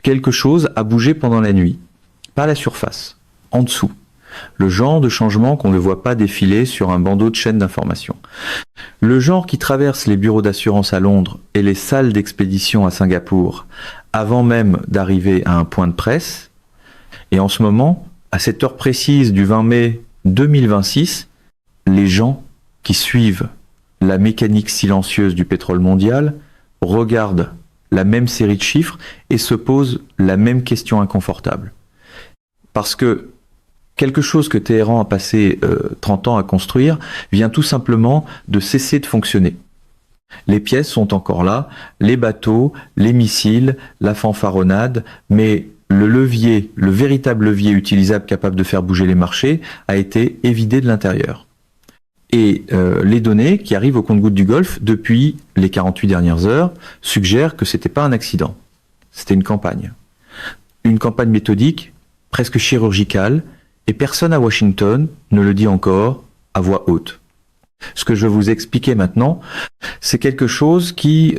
quelque chose a bougé pendant la nuit. Pas à la surface, en dessous. Le genre de changement qu'on ne voit pas défiler sur un bandeau de chaîne d'information. Le genre qui traverse les bureaux d'assurance à Londres et les salles d'expédition à Singapour avant même d'arriver à un point de presse. Et en ce moment, à cette heure précise du 20 mai 2026, les gens qui suivent la mécanique silencieuse du pétrole mondial regardent la même série de chiffres et se posent la même question inconfortable. Parce que quelque chose que Téhéran a passé 30 ans à construire vient tout simplement de cesser de fonctionner. Les pièces sont encore là, les bateaux, les missiles, la fanfaronnade, mais le levier, le véritable levier utilisable capable de faire bouger les marchés a été évidé de l'intérieur. Et les données qui arrivent au compte-gouttes du Golfe depuis les 48 dernières heures suggèrent que c'était pas un accident, c'était une campagne. Une campagne méthodique, presque chirurgicale, et personne à Washington ne le dit encore à voix haute. Ce que je vais vous expliquer maintenant, c'est quelque chose qui,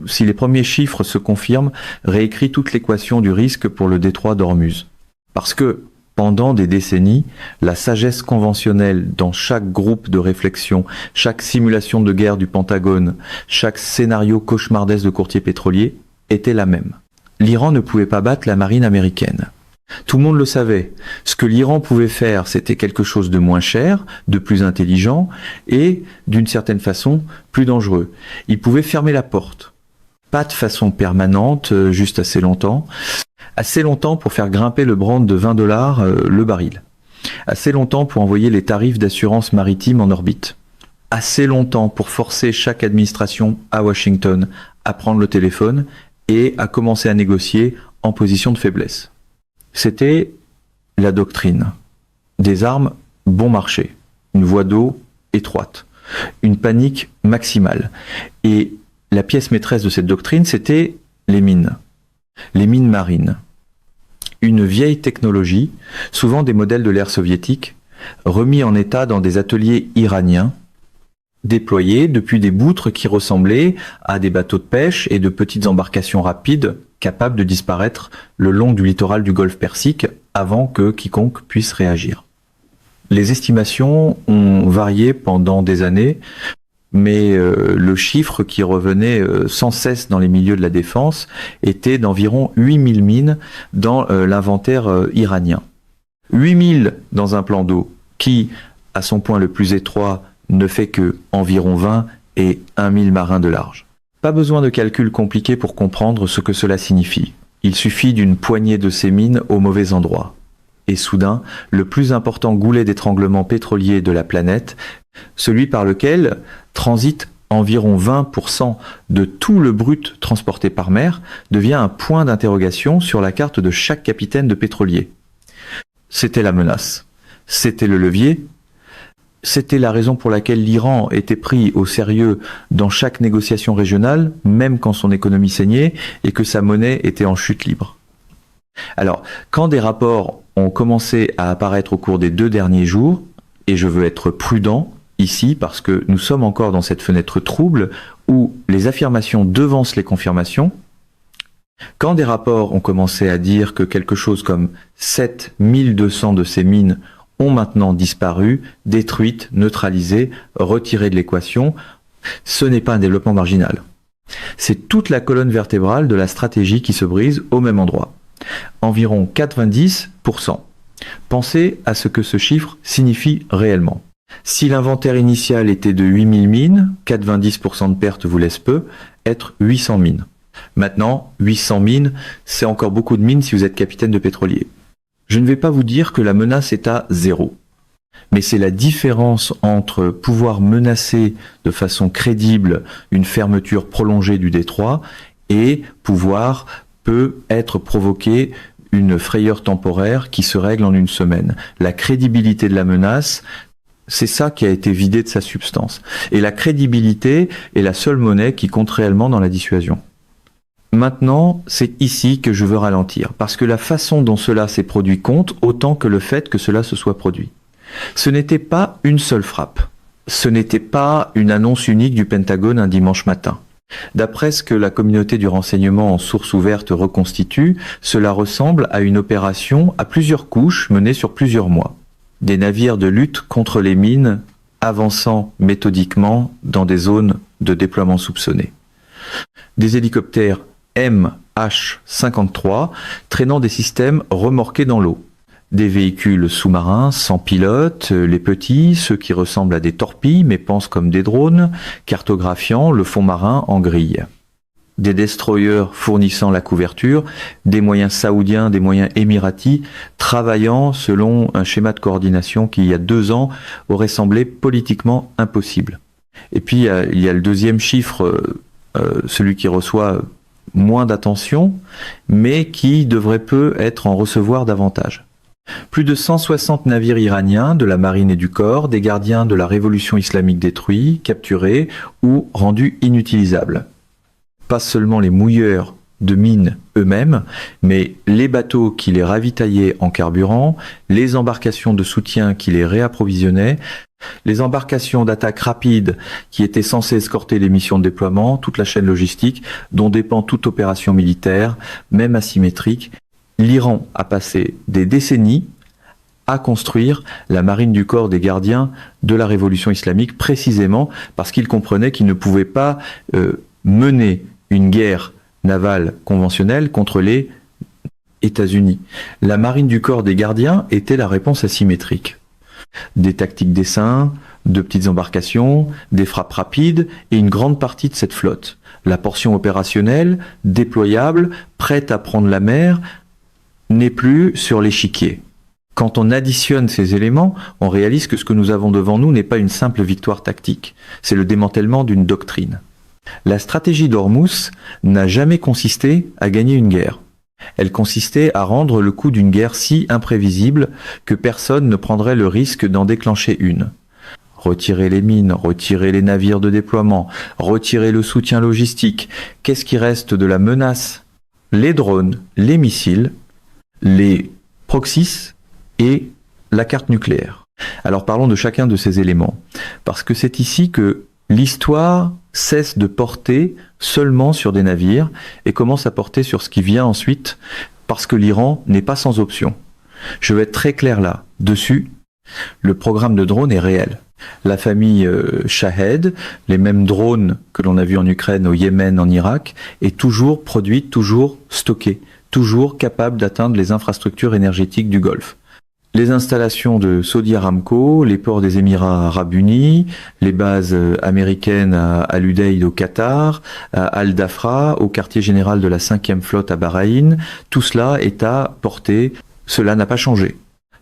si les premiers chiffres se confirment, réécrit toute l'équation du risque pour le détroit d'Ormuz. Parce que, pendant des décennies, la sagesse conventionnelle dans chaque groupe de réflexion, chaque simulation de guerre du Pentagone, chaque scénario cauchemardesque de courtier pétrolier était la même. L'Iran ne pouvait pas battre la marine américaine. Tout le monde le savait. Ce que l'Iran pouvait faire, c'était quelque chose de moins cher, de plus intelligent et, d'une certaine façon, plus dangereux. Il pouvait fermer la porte. Pas de façon permanente, juste assez longtemps. Assez longtemps pour faire grimper le Brent de $20 le baril. Assez longtemps pour envoyer les tarifs d'assurance maritime en orbite. Assez longtemps pour forcer chaque administration à Washington à prendre le téléphone et à commencer à négocier en position de faiblesse. C'était la doctrine. Des armes bon marché, une voie d'eau étroite, une panique maximale. Et la pièce maîtresse de cette doctrine, c'était les mines marines. Une vieille technologie, souvent des modèles de l'ère soviétique, remis en état dans des ateliers iraniens, déployés depuis des boutres qui ressemblaient à des bateaux de pêche et de petites embarcations rapides capables de disparaître le long du littoral du golfe Persique avant que quiconque puisse réagir. Les estimations ont varié pendant des années, mais le chiffre qui revenait sans cesse dans les milieux de la défense était d'environ 8000 mines dans l'inventaire iranien. 8000 dans un plan d'eau qui, à son point le plus étroit, ne fait que environ 20 et 1000 marins de large. Pas besoin de calculs compliqués pour comprendre ce que cela signifie. Il suffit d'une poignée de ces mines au mauvais endroit. Et soudain, le plus important goulet d'étranglement pétrolier de la planète, celui par lequel transite environ 20% de tout le brut transporté par mer, devient un point d'interrogation sur la carte de chaque capitaine de pétrolier. C'était la menace. C'était le levier. C'était la raison pour laquelle l'Iran était pris au sérieux dans chaque négociation régionale, même quand son économie saignait et que sa monnaie était en chute libre. Alors, quand des rapports ont commencé à apparaître au cours des 2 derniers jours, et je veux être prudent ici parce que nous sommes encore dans cette fenêtre trouble où les affirmations devancent les confirmations, quand des rapports ont commencé à dire que quelque chose comme 7200 de ces mines ont maintenant disparu, détruites, neutralisées, retirées de l'équation, ce n'est pas un développement marginal. C'est toute la colonne vertébrale de la stratégie qui se brise au même endroit. Environ 90%. Pensez à ce que ce chiffre signifie réellement. Si l'inventaire initial était de 8000 mines, 90% de pertes vous laisse peu, être 800 mines. Maintenant, 800 mines, c'est encore beaucoup de mines si vous êtes capitaine de pétrolier. Je ne vais pas vous dire que la menace est à 0. Mais c'est la différence entre pouvoir menacer de façon crédible une fermeture prolongée du détroit et pouvoir peut être provoquer une frayeur temporaire qui se règle en une semaine. La crédibilité de la menace, c'est ça qui a été vidé de sa substance. Et la crédibilité est la seule monnaie qui compte réellement dans la dissuasion. Maintenant, c'est ici que je veux ralentir, parce que la façon dont cela s'est produit compte autant que le fait que cela se soit produit. Ce n'était pas une seule frappe. Ce n'était pas une annonce unique du Pentagone un dimanche matin. D'après ce que la communauté du renseignement en source ouverte reconstitue, cela ressemble à une opération à plusieurs couches menée sur plusieurs mois. Des navires de lutte contre les mines avançant méthodiquement dans des zones de déploiement soupçonnées. Des hélicoptères MH-53 traînant des systèmes remorqués dans l'eau. Des véhicules sous-marins sans pilote, les petits, ceux qui ressemblent à des torpilles mais pensent comme des drones, cartographiant le fond marin en grille. Des destroyers fournissant la couverture, des moyens saoudiens, des moyens émiratis, travaillant selon un schéma de coordination qui, il y a 2 ans, aurait semblé politiquement impossible. Et puis, il y a le deuxième chiffre, celui qui reçoit moins d'attention, mais qui devrait peu être en recevoir davantage. Plus de 160 navires iraniens de la marine et du corps, des gardiens de la révolution islamique détruits, capturés ou rendus inutilisables. Pas seulement les mouilleurs de mines eux-mêmes, mais les bateaux qui les ravitaillaient en carburant, les embarcations de soutien qui les réapprovisionnaient, les embarcations d'attaque rapide qui étaient censées escorter les missions de déploiement, toute la chaîne logistique dont dépend toute opération militaire, même asymétrique. L'Iran a passé des décennies à construire la marine du corps des gardiens de la révolution islamique, précisément parce qu'il comprenait qu'il ne pouvait pas mener une guerre navale conventionnelle contre les États-Unis. La marine du corps des gardiens était la réponse asymétrique. Des tactiques d'essaim, de petites embarcations, des frappes rapides et une grande partie de cette flotte. La portion opérationnelle, déployable, prête à prendre la mer, n'est plus sur l'échiquier. Quand on additionne ces éléments, on réalise que ce que nous avons devant nous n'est pas une simple victoire tactique, c'est le démantèlement d'une doctrine. La stratégie d'Ormuz n'a jamais consisté à gagner une guerre. Elle consistait à rendre le coup d'une guerre si imprévisible que personne ne prendrait le risque d'en déclencher une. Retirer les mines, retirer les navires de déploiement, retirer le soutien logistique. Qu'est-ce qui reste de la menace? Les drones, les missiles, les proxys et la carte nucléaire. Alors parlons de chacun de ces éléments, parce que c'est ici que l'histoire cesse de porter seulement sur des navires et commence à porter sur ce qui vient ensuite, parce que l'Iran n'est pas sans option. Je vais être très clair là, dessus, le programme de drones est réel. La famille Shahed, les mêmes drones que l'on a vus en Ukraine, au Yémen, en Irak, est toujours produite, toujours stockée, toujours capable d'atteindre les infrastructures énergétiques du Golfe. Les installations de Saudi Aramco, les ports des Émirats Arabes Unis, les bases américaines à l'Udeid au Qatar, à Al-Dhafra, au quartier général de la 5e flotte à Bahreïn, tout cela est à portée. Cela n'a pas changé.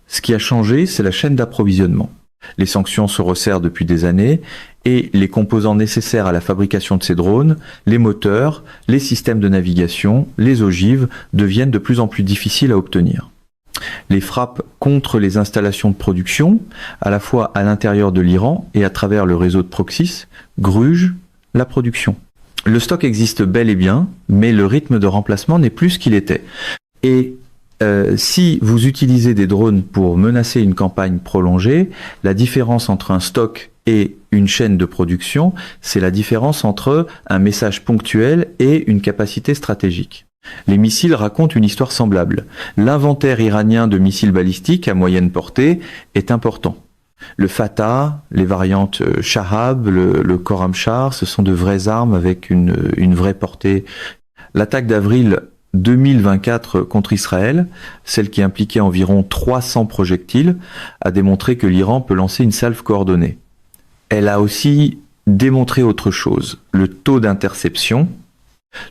Ce qui a changé, c'est la chaîne d'approvisionnement. Les sanctions se resserrent depuis des années et les composants nécessaires à la fabrication de ces drones, les moteurs, les systèmes de navigation, les ogives, deviennent de plus en plus difficiles à obtenir. Les frappes contre les installations de production, à la fois à l'intérieur de l'Iran et à travers le réseau de proxys, grugent la production. Le stock existe bel et bien, mais le rythme de remplacement n'est plus ce qu'il était. Et si vous utilisez des drones pour menacer une campagne prolongée, la différence entre un stock et une chaîne de production, c'est la différence entre un message ponctuel et une capacité stratégique. Les missiles racontent une histoire semblable. L'inventaire iranien de missiles balistiques à moyenne portée est important. Le Fatah, les variantes Shahab, le Khorramshahr, ce sont de vraies armes avec une vraie portée. L'attaque d'avril 2024 contre Israël, celle qui impliquait environ 300 projectiles, a démontré que l'Iran peut lancer une salve coordonnée. Elle a aussi démontré autre chose, le taux d'interception.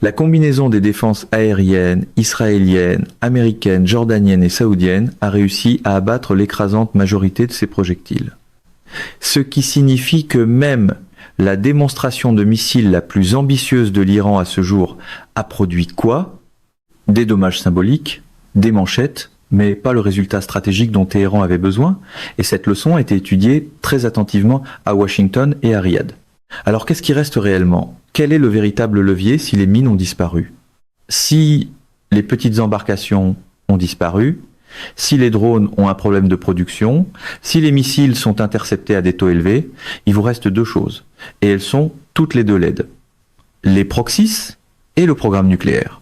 La combinaison des défenses aériennes, israéliennes, américaines, jordaniennes et saoudiennes a réussi à abattre l'écrasante majorité de ces projectiles. Ce qui signifie que même la démonstration de missiles la plus ambitieuse de l'Iran à ce jour a produit quoi? Des dommages symboliques, des manchettes, mais pas le résultat stratégique dont Téhéran avait besoin, et cette leçon a été étudiée très attentivement à Washington et à Riyad. Alors qu'est-ce qui reste réellement? Quel est le véritable levier si les mines ont disparu? Si les petites embarcations ont disparu, si les drones ont un problème de production, si les missiles sont interceptés à des taux élevés, il vous reste deux choses, et elles sont toutes les deux laides. les proxys et le programme nucléaire.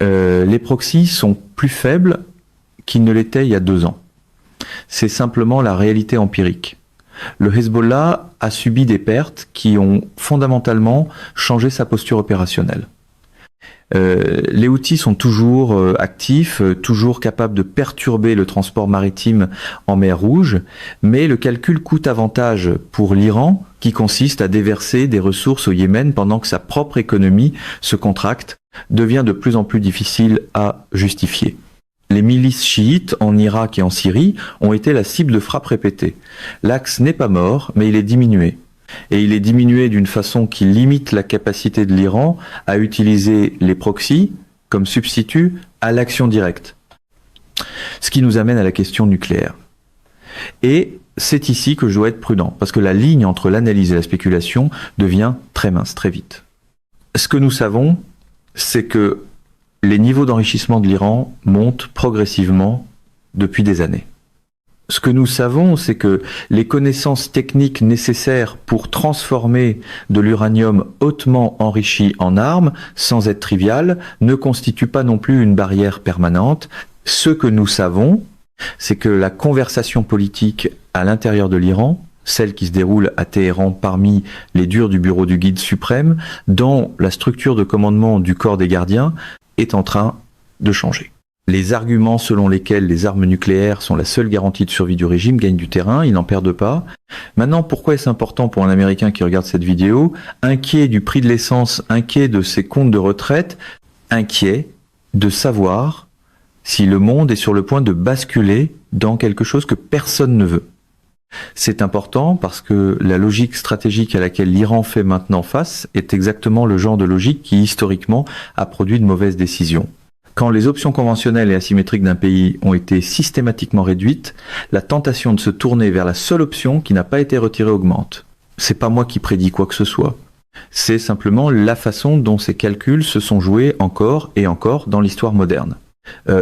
Les proxys sont plus faibles qu'ils ne l'étaient il y a 2 ans. C'est simplement la réalité empirique. Le Hezbollah a subi des pertes qui ont fondamentalement changé sa posture opérationnelle. Les Houthis sont toujours actifs, toujours capables de perturber le transport maritime en mer Rouge, mais le calcul coût-avantage pour l'Iran, qui consiste à déverser des ressources au Yémen pendant que sa propre économie se contracte, devient de plus en plus difficile à justifier. Les milices chiites en Irak et en Syrie ont été la cible de frappes répétées. L'axe n'est pas mort, mais il est diminué. Et il est diminué d'une façon qui limite la capacité de l'Iran à utiliser les proxys comme substitut à l'action directe. Ce qui nous amène à la question nucléaire. Et c'est ici que je dois être prudent, parce que la ligne entre l'analyse et la spéculation devient très mince, très vite. Ce que nous savons, c'est que les niveaux d'enrichissement de l'Iran montent progressivement depuis des années. Ce que nous savons, c'est que les connaissances techniques nécessaires pour transformer de l'uranium hautement enrichi en armes, sans être trivial, ne constituent pas non plus une barrière permanente. Ce que nous savons, c'est que la conversation politique à l'intérieur de l'Iran, celle qui se déroule à Téhéran parmi les durs du bureau du guide suprême, dans la structure de commandement du corps des gardiens, est en train de changer. Les arguments selon lesquels les armes nucléaires sont la seule garantie de survie du régime gagnent du terrain, ils n'en perdent pas. Maintenant, pourquoi est-ce important pour un Américain qui regarde cette vidéo, inquiet du prix de l'essence, inquiet de ses comptes de retraite, inquiet de savoir si le monde est sur le point de basculer dans quelque chose que personne ne veut? C'est important parce que la logique stratégique à laquelle l'Iran fait maintenant face est exactement le genre de logique qui, historiquement, a produit de mauvaises décisions. Quand les options conventionnelles et asymétriques d'un pays ont été systématiquement réduites, la tentation de se tourner vers la seule option qui n'a pas été retirée augmente. C'est pas moi qui prédis quoi que ce soit. C'est simplement la façon dont ces calculs se sont joués encore et encore dans l'histoire moderne.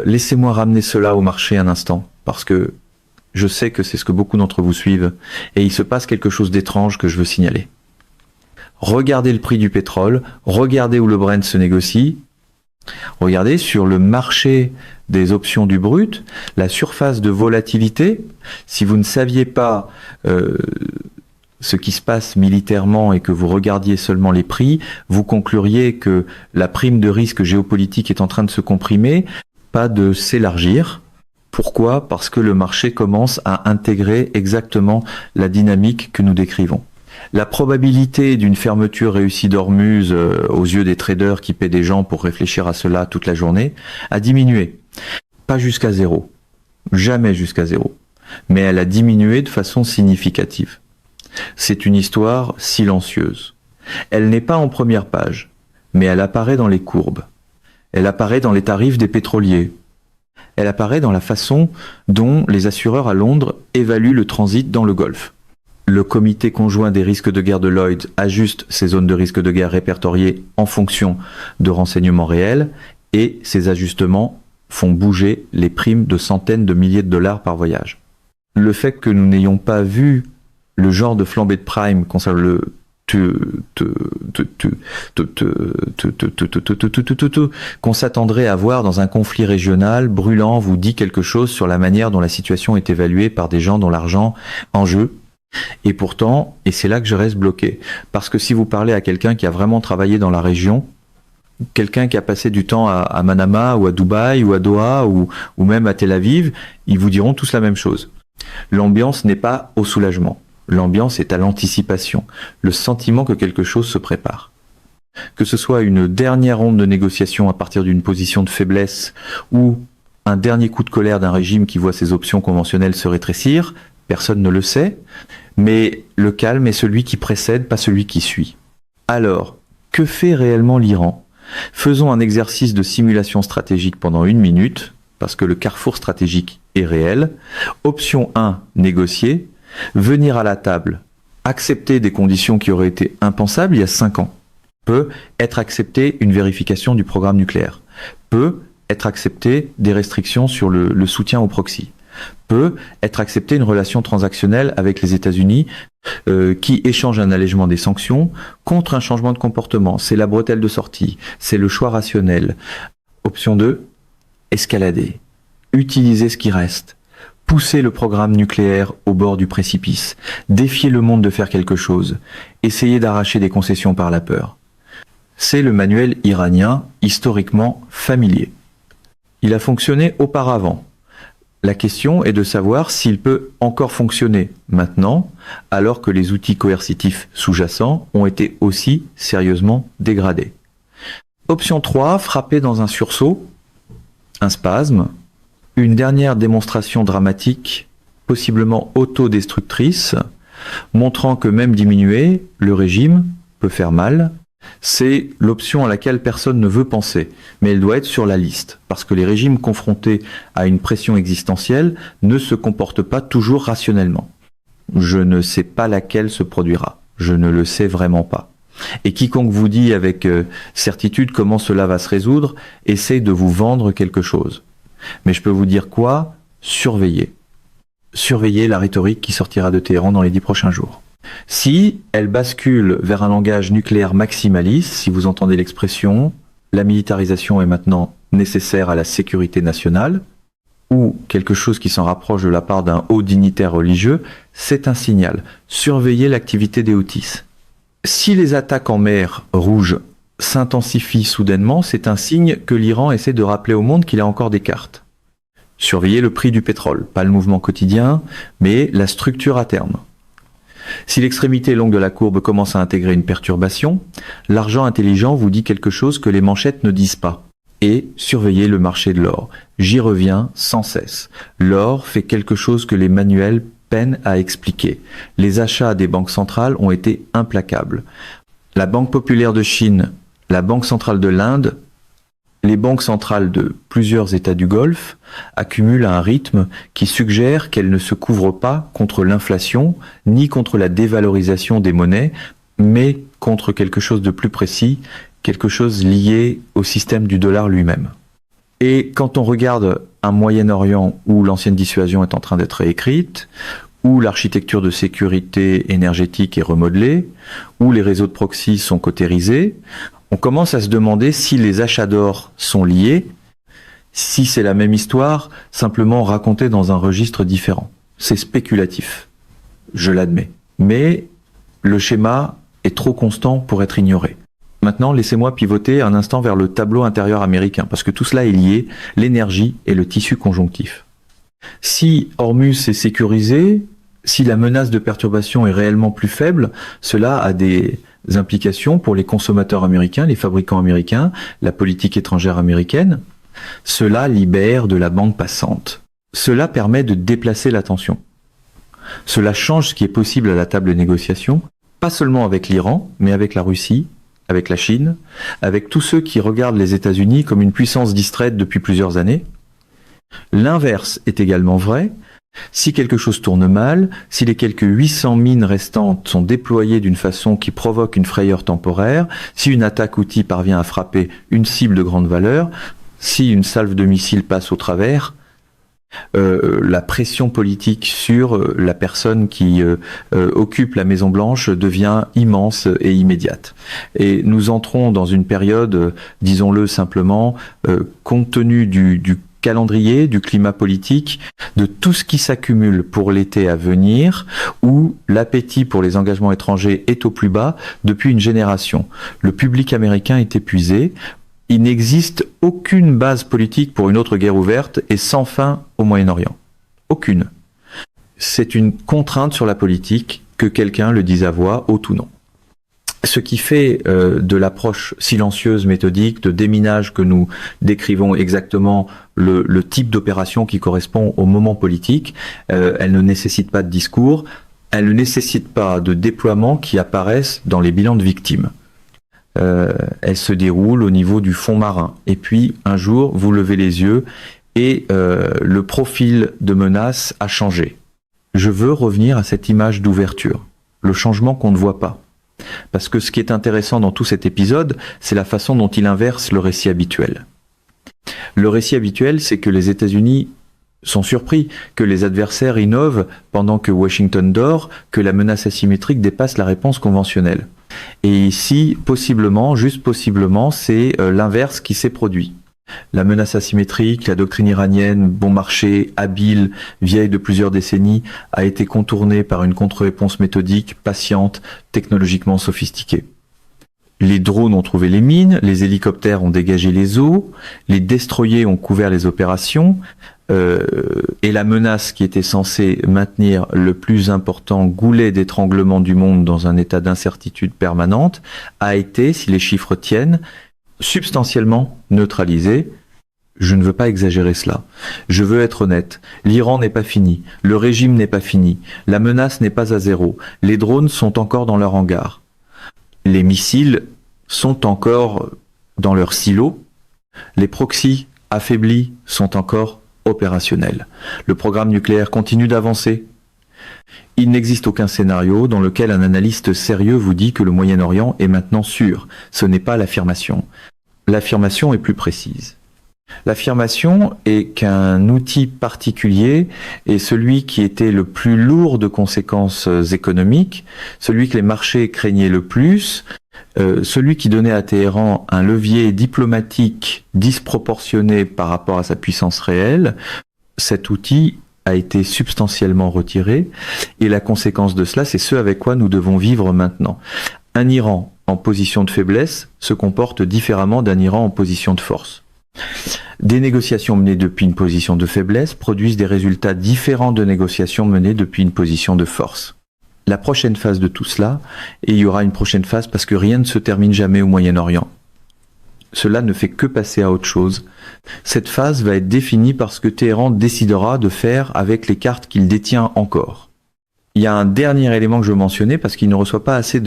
Laissez-moi ramener cela au marché un instant, parce que je sais que c'est ce que beaucoup d'entre vous suivent, et il se passe quelque chose d'étrange que je veux signaler. Regardez le prix du pétrole, regardez où le Brent se négocie, regardez sur le marché des options du brut, la surface de volatilité. Si vous ne saviez pas ce qui se passe militairement et que vous regardiez seulement les prix, vous concluriez que la prime de risque géopolitique est en train de se comprimer, pas de s'élargir. Pourquoi ? Parce que le marché commence à intégrer exactement la dynamique que nous décrivons. La probabilité d'une fermeture réussie d'Ormuz aux yeux des traders qui paient des gens pour réfléchir à cela toute la journée a diminué. Pas jusqu'à 0. Jamais jusqu'à 0. Mais elle a diminué de façon significative. C'est une histoire silencieuse. Elle n'est pas en première page, mais elle apparaît dans les courbes. Elle apparaît dans les tarifs des pétroliers. Elle apparaît dans la façon dont les assureurs à Londres évaluent le transit dans le Golfe. Le comité conjoint des risques de guerre de Lloyd's ajuste ces zones de risque de guerre répertoriées en fonction de renseignements réels et ces ajustements font bouger les primes de centaines de milliers de dollars par voyage. Le fait que nous n'ayons pas vu le genre de flambée de prime concernant le qu'on s'attendrait à voir dans un conflit régional brûlant vous dit quelque chose sur la manière dont la situation est évaluée par des gens dont l'argent en jeu. Et pourtant, et c'est là que je reste bloqué, parce que si vous parlez à quelqu'un qui a vraiment travaillé dans la région, quelqu'un qui a passé du temps à Manama ou à Dubaï ou à Doha ou même à Tel Aviv, ils vous diront tous la même chose. L'ambiance n'est pas au soulagement. L'ambiance est à l'anticipation, le sentiment que quelque chose se prépare. Que ce soit une dernière ronde de négociation à partir d'une position de faiblesse ou un dernier coup de colère d'un régime qui voit ses options conventionnelles se rétrécir, personne ne le sait, mais le calme est celui qui précède, pas celui qui suit. Alors, que fait réellement l'Iran ? Faisons un exercice de simulation stratégique pendant 1 minute, parce que le carrefour stratégique est réel. Option 1, négocier. Venir à la table, accepter des conditions qui auraient été impensables il y a 5 ans. Peut être accepté une vérification du programme nucléaire. Peut être accepté des restrictions sur le soutien au proxy. Peut être acceptée une relation transactionnelle avec les États-Unis qui échange un allègement des sanctions contre un changement de comportement. C'est la bretelle de sortie, c'est le choix rationnel. Option 2, escalader, utiliser ce qui reste, pousser le programme nucléaire au bord du précipice, défier le monde de faire quelque chose, essayer d'arracher des concessions par la peur. C'est le manuel iranien historiquement familier. Il a fonctionné auparavant. La question est de savoir s'il peut encore fonctionner maintenant, alors que les outils coercitifs sous-jacents ont été aussi sérieusement dégradés. Option 3, frapper dans un sursaut, un spasme, une dernière démonstration dramatique, possiblement autodestructrice, montrant que même diminué, le régime peut faire mal. C'est l'option à laquelle personne ne veut penser, mais elle doit être sur la liste, parce que les régimes confrontés à une pression existentielle ne se comportent pas toujours rationnellement. Je ne sais pas laquelle se produira, je ne le sais vraiment pas. Et quiconque vous dit avec certitude comment cela va se résoudre, essaye de vous vendre quelque chose. Mais je peux vous dire quoi ? Surveillez. Surveillez la rhétorique qui sortira de Téhéran dans les 10 prochains jours. Si elle bascule vers un langage nucléaire maximaliste, si vous entendez l'expression, la militarisation est maintenant nécessaire à la sécurité nationale, ou quelque chose qui s'en rapproche de la part d'un haut dignitaire religieux, c'est un signal. Surveillez l'activité des Houthis. Si les attaques en mer Rouge s'intensifient soudainement, c'est un signe que l'Iran essaie de rappeler au monde qu'il a encore des cartes. Surveillez le prix du pétrole, pas le mouvement quotidien, mais la structure à terme. Si l'extrémité longue de la courbe commence à intégrer une perturbation, l'argent intelligent vous dit quelque chose que les manchettes ne disent pas. Et surveillez le marché de l'or. J'y reviens sans cesse. L'or fait quelque chose que les manuels peinent à expliquer. Les achats des banques centrales ont été implacables. La Banque populaire de Chine, la Banque centrale de l'Inde, les banques centrales de plusieurs États du Golfe accumulent à un rythme qui suggère qu'elles ne se couvrent pas contre l'inflation, ni contre la dévalorisation des monnaies, mais contre quelque chose de plus précis, quelque chose lié au système du dollar lui-même. Et quand on regarde un Moyen-Orient où l'ancienne dissuasion est en train d'être réécrite, où l'architecture de sécurité énergétique est remodelée, où les réseaux de proxy sont cautérisés, on commence à se demander si les achats d'or sont liés, si c'est la même histoire, simplement racontée dans un registre différent. C'est spéculatif, je l'admets. Mais le schéma est trop constant pour être ignoré. Maintenant, laissez-moi pivoter un instant vers le tableau intérieur américain, parce que tout cela est lié, l'énergie et le tissu conjonctif. Si Hormuz est sécurisé, si la menace de perturbation est réellement plus faible, cela a des implications pour les consommateurs américains, les fabricants américains, la politique étrangère américaine. Cela libère de la bande passante. Cela permet de déplacer l'attention. Cela change ce qui est possible à la table de négociation, pas seulement avec l'Iran, mais avec la Russie, avec la Chine, avec tous ceux qui regardent les États-Unis comme une puissance distraite depuis plusieurs années. L'inverse est également vrai. Si quelque chose tourne mal, si les quelques 800 mines restantes sont déployées d'une façon qui provoque une frayeur temporaire, si une attaque outil parvient à frapper une cible de grande valeur, si une salve de missiles passe au travers, la pression politique sur la personne qui occupe la Maison Blanche devient immense et immédiate. Et nous entrons dans une période, disons-le simplement, compte tenu du calendrier, du climat politique, de tout ce qui s'accumule pour l'été à venir, où l'appétit pour les engagements étrangers est au plus bas depuis une génération. Le public américain est épuisé. Il n'existe aucune base politique pour une autre guerre ouverte et sans fin au Moyen-Orient. Aucune. C'est une contrainte sur la politique que quelqu'un le dise à voix haute ou non. Ce qui fait de l'approche silencieuse, méthodique, de déminage que nous décrivons exactement le type d'opération qui correspond au moment politique, elle ne nécessite pas de discours, elle ne nécessite pas de déploiement qui apparaissent dans les bilans de victimes. Elle se déroule au niveau du fond marin. Et puis, un jour, vous levez les yeux et le profil de menace a changé. Je veux revenir à cette image d'ouverture, le changement qu'on ne voit pas. Parce que ce qui est intéressant dans tout cet épisode, c'est la façon dont il inverse le récit habituel. Le récit habituel, c'est que les États-Unis sont surpris que les adversaires innovent pendant que Washington dort, que la menace asymétrique dépasse la réponse conventionnelle. Et ici, possiblement, juste possiblement, c'est l'inverse qui s'est produit. La menace asymétrique, la doctrine iranienne, bon marché, habile, vieille de plusieurs décennies, a été contournée par une contre-réponse méthodique, patiente, technologiquement sophistiquée. Les drones ont trouvé les mines, les hélicoptères ont dégagé les eaux, les destroyers ont couvert les opérations, et la menace qui était censée maintenir le plus important goulet d'étranglement du monde dans un état d'incertitude permanente a été, si les chiffres tiennent, substantiellement neutralisée. Je ne veux pas exagérer cela. Je veux être honnête. L'Iran n'est pas fini. Le régime n'est pas fini. La menace n'est pas à zéro. Les drones sont encore dans leur hangar. Les missiles sont encore dans leur silo. Les proxys affaiblis sont encore opérationnels. Le programme nucléaire continue d'avancer. Il n'existe aucun scénario dans lequel un analyste sérieux vous dit que le Moyen-Orient est maintenant sûr. Ce n'est pas l'affirmation. L'affirmation est plus précise. L'affirmation est qu'un outil particulier est celui qui était le plus lourd de conséquences économiques, celui que les marchés craignaient le plus, celui qui donnait à Téhéran un levier diplomatique disproportionné par rapport à sa puissance réelle. Cet outil a été substantiellement retiré, et la conséquence de cela, c'est ce avec quoi nous devons vivre maintenant. Un Iran en position de faiblesse se comporte différemment d'un Iran en position de force. Des négociations menées depuis une position de faiblesse produisent des résultats différents de négociations menées depuis une position de force. La prochaine phase de tout cela, et il y aura une prochaine phase parce que rien ne se termine jamais au Moyen-Orient. Cela ne fait que passer à autre chose. Cette phase va être définie par ce que Téhéran décidera de faire avec les cartes qu'il détient encore. Il y a un dernier élément que je veux mentionner parce qu'il ne reçoit pas assez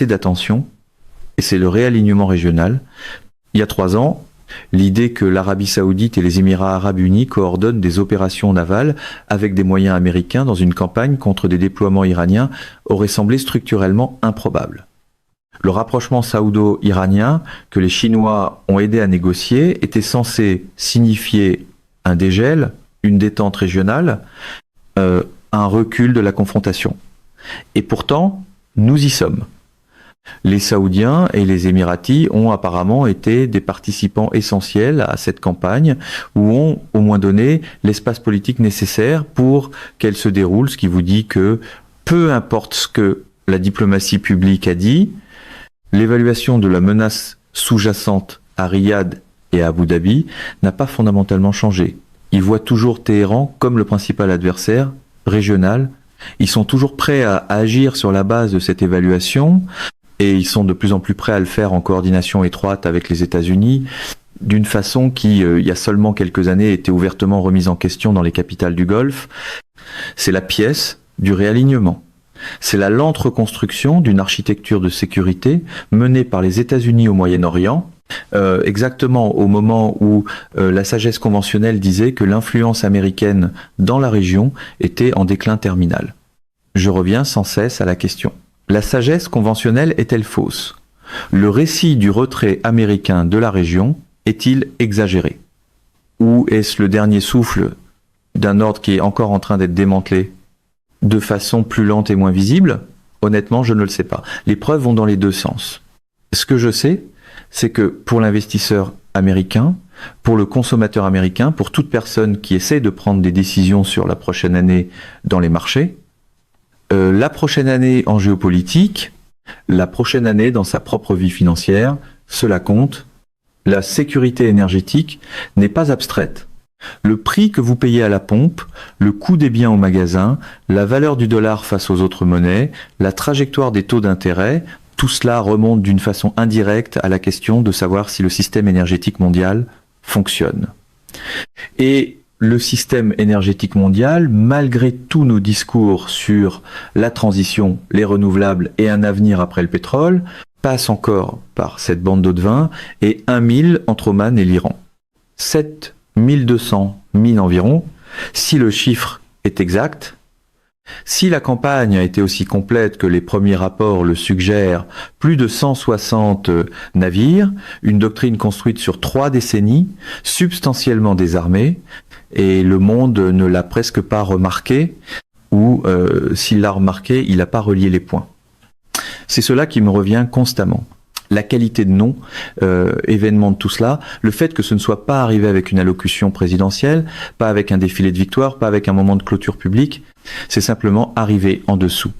d'attention, et c'est le réalignement régional. Il y a 3 ans, l'idée que l'Arabie Saoudite et les Émirats Arabes Unis coordonnent des opérations navales avec des moyens américains dans une campagne contre des déploiements iraniens aurait semblé structurellement improbable. Le rapprochement saoudo-iranien que les Chinois ont aidé à négocier était censé signifier un dégel, une détente régionale, un recul de la confrontation. Et pourtant, nous y sommes. Les Saoudiens et les Émiratis ont apparemment été des participants essentiels à cette campagne ou ont au moins donné l'espace politique nécessaire pour qu'elle se déroule, ce qui vous dit que peu importe ce que la diplomatie publique a dit, l'évaluation de la menace sous-jacente à Riyad et à Abu Dhabi n'a pas fondamentalement changé. Ils voient toujours Téhéran comme le principal adversaire régional. Ils sont toujours prêts à agir sur la base de cette évaluation et ils sont de plus en plus prêts à le faire en coordination étroite avec les États-Unis, d'une façon qui, il y a seulement quelques années, était ouvertement remise en question dans les capitales du Golfe. C'est la pièce du réalignement. C'est la lente reconstruction d'une architecture de sécurité menée par les États-Unis au Moyen-Orient, exactement au moment où la sagesse conventionnelle disait que l'influence américaine dans la région était en déclin terminal. Je reviens sans cesse à la question. La sagesse conventionnelle est-elle fausse? Le récit du retrait américain de la région est-il exagéré? Ou est-ce le dernier souffle d'un ordre qui est encore en train d'être démantelé de façon plus lente et moins visible? Honnêtement, je ne le sais pas. Les preuves vont dans les deux sens. Ce que je sais, c'est que pour l'investisseur américain, pour le consommateur américain, pour toute personne qui essaie de prendre des décisions sur la prochaine année dans les marchés, la prochaine année en géopolitique, la prochaine année dans sa propre vie financière, cela compte. La sécurité énergétique n'est pas abstraite. Le prix que vous payez à la pompe, le coût des biens au magasin, la valeur du dollar face aux autres monnaies, la trajectoire des taux d'intérêt, tout cela remonte d'une façon indirecte à la question de savoir si le système énergétique mondial fonctionne. Et le système énergétique mondial, malgré tous nos discours sur la transition, les renouvelables et un avenir après le pétrole, passe encore par cette bande d'eau de vin et 1000 entre Oman et l'Iran. 7200 mines environ, si le chiffre est exact. Si la campagne a été aussi complète que les premiers rapports le suggèrent, plus de 160 navires, une doctrine construite sur 3 décennies, substantiellement désarmée, et le monde ne l'a presque pas remarqué, ou s'il l'a remarqué, il n'a pas relié les points. C'est cela qui me revient constamment. La qualité de nom, événement de tout cela, le fait que ce ne soit pas arrivé avec une allocution présidentielle, pas avec un défilé de victoire, pas avec un moment de clôture publique, c'est simplement arrivé en dessous.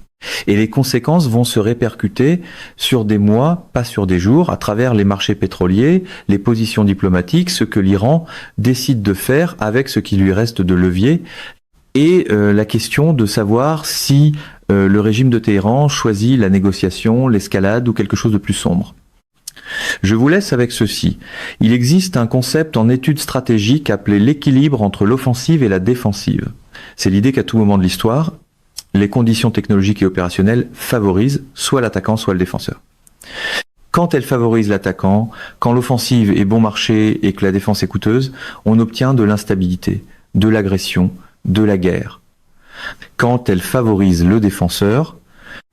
Et les conséquences vont se répercuter sur des mois, pas sur des jours, à travers les marchés pétroliers, les positions diplomatiques, ce que l'Iran décide de faire avec ce qui lui reste de levier, et la question de savoir si le régime de Téhéran choisit la négociation, l'escalade ou quelque chose de plus sombre. Je vous laisse avec ceci. Il existe un concept en études stratégiques appelé l'équilibre entre l'offensive et la défensive. C'est l'idée qu'à tout moment de l'histoire, les conditions technologiques et opérationnelles favorisent soit l'attaquant, soit le défenseur. Quand elles favorisent l'attaquant, quand l'offensive est bon marché et que la défense est coûteuse, on obtient de l'instabilité, de l'agression, de la guerre. Quand elles favorisent le défenseur,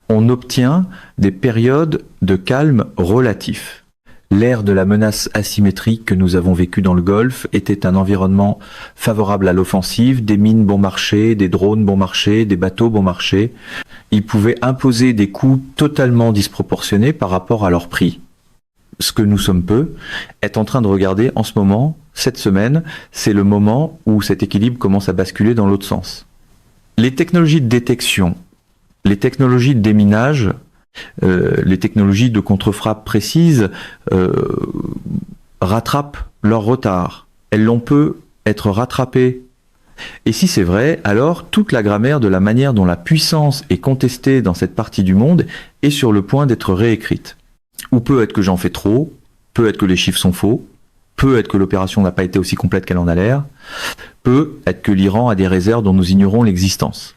on obtient des périodes de calme relatif. L'ère de la menace asymétrique que nous avons vécue dans le Golfe était un environnement favorable à l'offensive, des mines bon marché, des drones bon marché, des bateaux bon marché. Ils pouvaient imposer des coûts totalement disproportionnés par rapport à leur prix. Ce que nous sommes peu est en train de regarder en ce moment, cette semaine, c'est le moment où cet équilibre commence à basculer dans l'autre sens. Les technologies de détection, les technologies de déminage, les technologies de contre-frappe précises rattrapent leur retard. Elles peut être rattrapées. Et si c'est vrai, alors toute la grammaire de la manière dont la puissance est contestée dans cette partie du monde est sur le point d'être réécrite. Ou peut être que j'en fais trop, peut être que les chiffres sont faux, peut être que l'opération n'a pas été aussi complète qu'elle en a l'air, peut être que l'Iran a des réserves dont nous ignorons l'existence.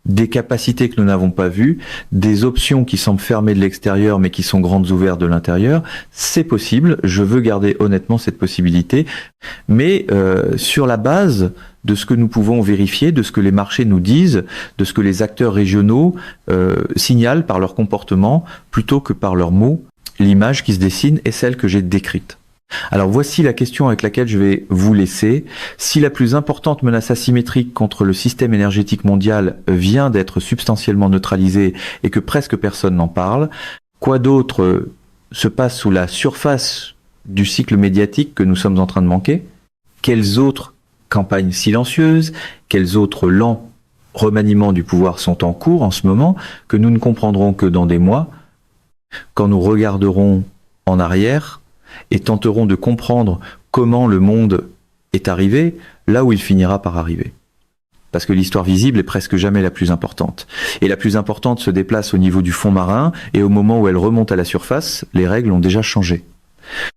Des capacités que nous n'avons pas vues, des options qui semblent fermées de l'extérieur mais qui sont grandes ouvertes de l'intérieur, c'est possible, je veux garder honnêtement cette possibilité, mais sur la base de ce que nous pouvons vérifier, de ce que les marchés nous disent, de ce que les acteurs régionaux signalent par leur comportement plutôt que par leurs mots, l'image qui se dessine est celle que j'ai décrite. Alors voici la question avec laquelle je vais vous laisser. Si la plus importante menace asymétrique contre le système énergétique mondial vient d'être substantiellement neutralisée et que presque personne n'en parle, quoi d'autre se passe sous la surface du cycle médiatique que nous sommes en train de manquer? Quelles autres campagnes silencieuses, quels autres lents remaniements du pouvoir sont en cours en ce moment que nous ne comprendrons que dans des mois, quand nous regarderons en arrière et tenterons de comprendre comment le monde est arrivé là où il finira par arriver. Parce que l'histoire visible est presque jamais la plus importante. Et la plus importante se déplace au niveau du fond marin, et au moment où elle remonte à la surface, les règles ont déjà changé.